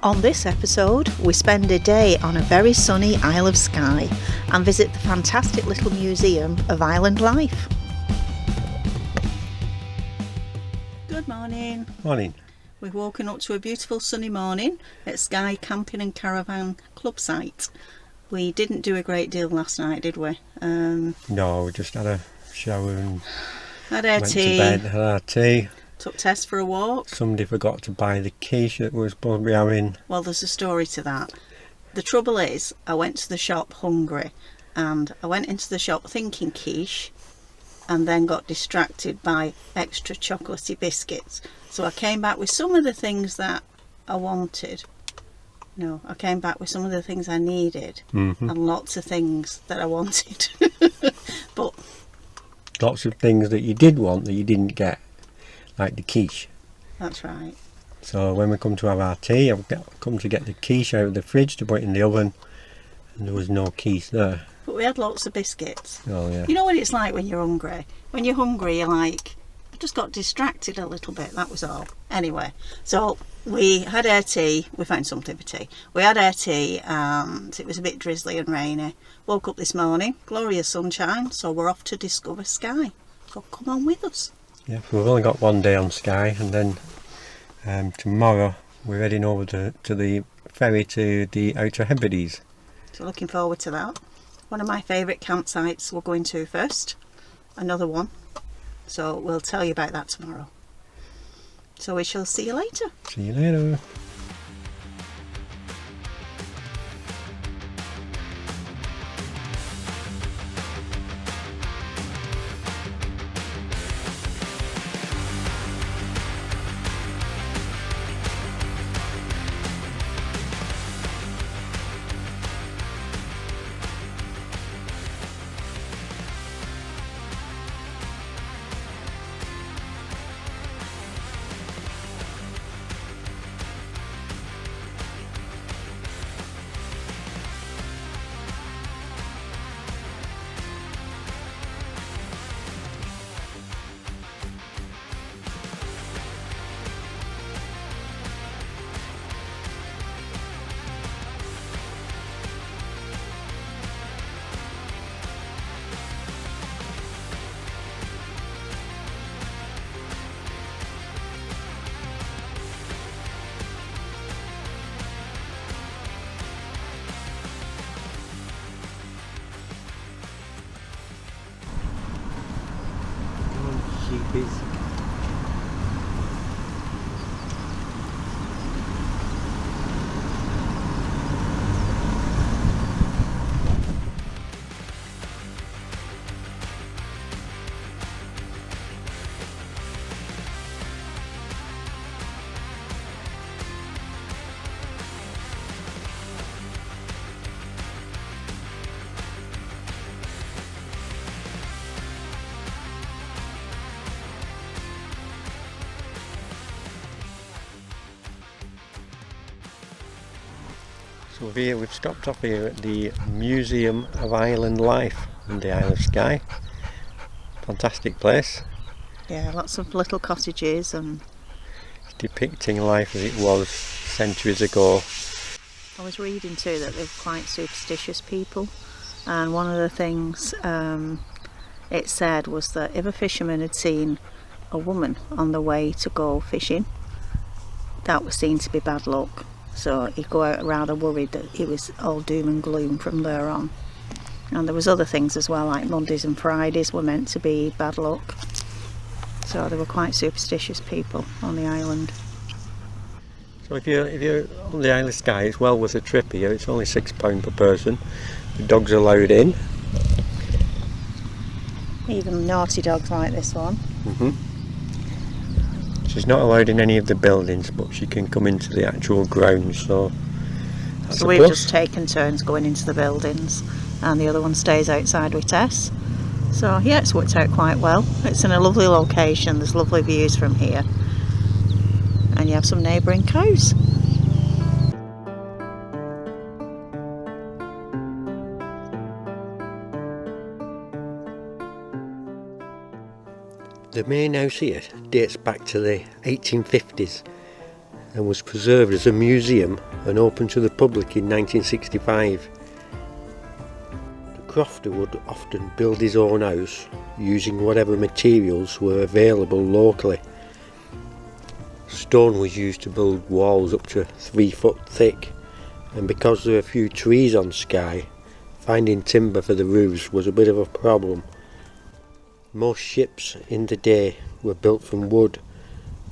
On this episode, we spend a day on a very sunny Isle of Skye and visit the fantastic little museum of island life. Good morning. Morning. We've woken up to a beautiful sunny morning at Skye Camping and Caravan club site. We didn't do a great deal last night, did we? No, we just had a shower and Had our went tea. to bed, had our tea. Took Tess for a walk. Somebody forgot to buy the quiche that we were supposed to be having. Well, there's a story to that. The trouble is, I went to the shop hungry, and I went into the shop thinking quiche, and then got distracted by extra chocolatey biscuits. So I came back with some of the things that I wanted. No, I came back with some of the things I needed, and lots of things that I wanted. But Lots of things that you did want that you didn't get, like the quiche. that's right. So when we come to have our tea, I've come to get the quiche out of the fridge to put it in the oven, and there was no quiche there. But we had lots of biscuits. Oh yeah. You know what it's like when you're hungry? When you're hungry, you're like, I just got distracted a little bit, that was all. Anyway, so we had our tea. We found something for tea. We had our tea and it was a bit drizzly and rainy. Woke up this morning, glorious sunshine, so we're off to discover Skye. So come on with us. Yeah, so we've only got one day on Skye, and then tomorrow we're heading over to the ferry to the Outer Hebrides. So looking forward to that. One of my favourite campsites we're going to first. Another one. So we'll tell you about that tomorrow. So we shall see you later. See you later. Sheepies. So we've stopped off here at the Museum of Island Life in the Isle of Skye. Fantastic place. Yeah, lots of little cottages and Depicting life as it was centuries ago. I was reading too that they're quite superstitious people, and one of the things it said was that if a fisherman had seen a woman on the way to go fishing, that was seen to be bad luck. So he'd go out rather worried that it was all doom and gloom from there on. And there was other things as well, like Mondays and Fridays were meant to be bad luck. So they were quite superstitious people on the island. So if you're on the Isle of Skye, it's well worth a trip here. It's only £6 per person. The dogs are allowed in. Even naughty dogs like this one. She's not allowed in any of the buildings, but she can come into the actual grounds, so that's So a we've plus. just taken turns going into the buildings, and the other one stays outside with Tess. So yeah, it's worked out quite well. It's in a lovely location, there's lovely views from here, and you have some neighbouring cows. The main house here dates back to the 1850s. and was preserved as a museum and opened to the public in 1965. The crofter would often build his own house using whatever materials were available locally. Stone was used to build walls up to 3 foot thick, and because there are few trees on Skye, finding timber for the roofs was a bit of a problem. Most ships in the day were built from wood,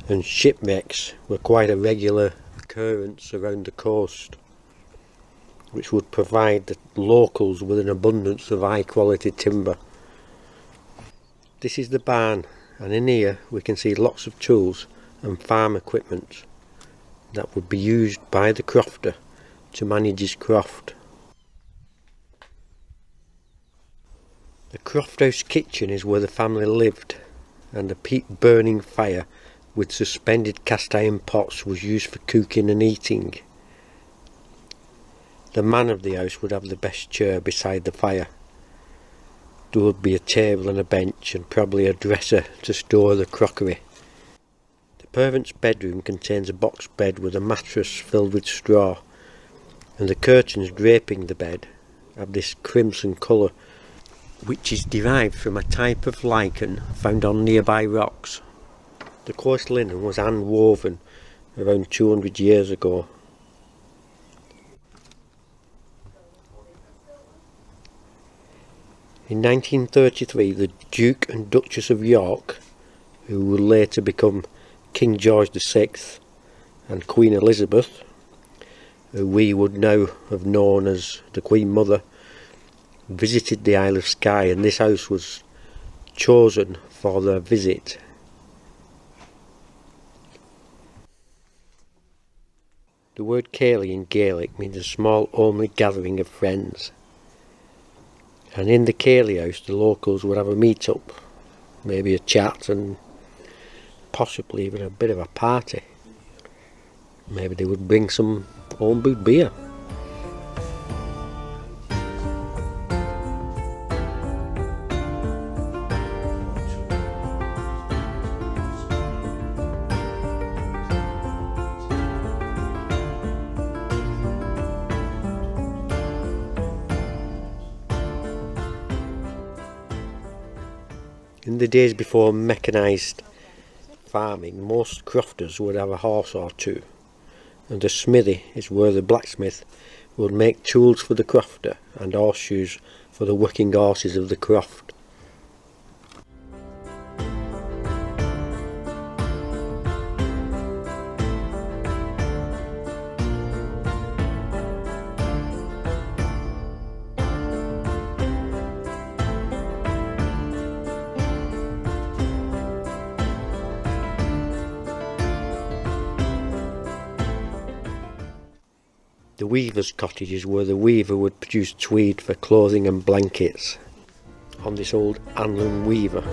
and shipwrecks were quite a regular occurrence around the coast, which would provide the locals with an abundance of high quality timber. This is the barn, and in here we can see lots of tools and farm equipment that would be used by the crofter to manage his croft. The croft house kitchen is where the family lived, and a peat burning fire with suspended cast iron pots was used for cooking and eating. The man of the house would have the best chair beside the fire. There would be a table and a bench and probably a dresser to store the crockery. The parents' bedroom contains a box bed with a mattress filled with straw, and the curtains draping the bed have this crimson colour, which is derived from a type of lichen found on nearby rocks. The coarse linen was hand woven around 200 years ago. In 1933, the Duke and Duchess of York, who would later become King George VI and Queen Elizabeth, who we would now have known as the Queen Mother, visited the Isle of Skye, and this house was chosen for their visit. The word Cayley in Gaelic means a small homely gathering of friends, and in the Cayley house the locals would have a meet up, maybe a chat and possibly even a bit of a party. Maybe they would bring some home brewed beer. In the days before mechanised farming, most crofters would have a horse or two, and the smithy is where the blacksmith would make tools for the crofter and horseshoes for the working horses of the croft. The weaver's cottage is where the weaver would produce tweed for clothing and blankets on this old Anlum weaver.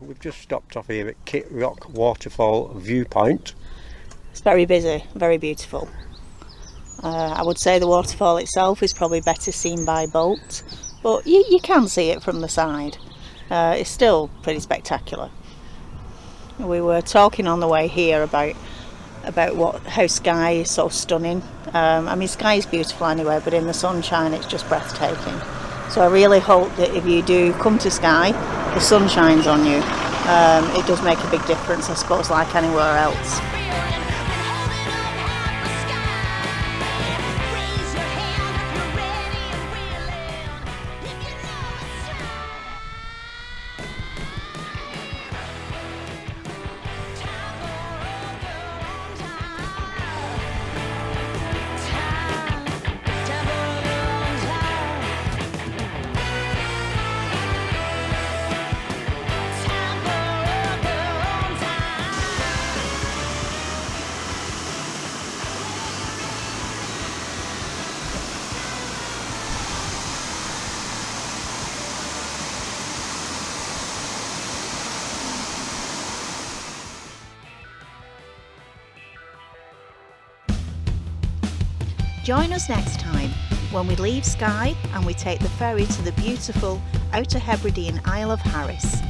We've just stopped off here at Kilt Rock Waterfall viewpoint. It's very busy, very beautiful. I would say the waterfall itself is probably better seen by boat, but you can see it from the side. It's still pretty spectacular. We were talking on the way here about how Skye is so stunning. I mean, Skye is beautiful anyway, but in the sunshine it's just breathtaking. So I really hope that if you do come to Skye, the sun shines on you. It does make a big difference, I suppose, like anywhere else. Join us next time when we leave Skye and we take the ferry to the beautiful Outer Hebridean Isle of Harris.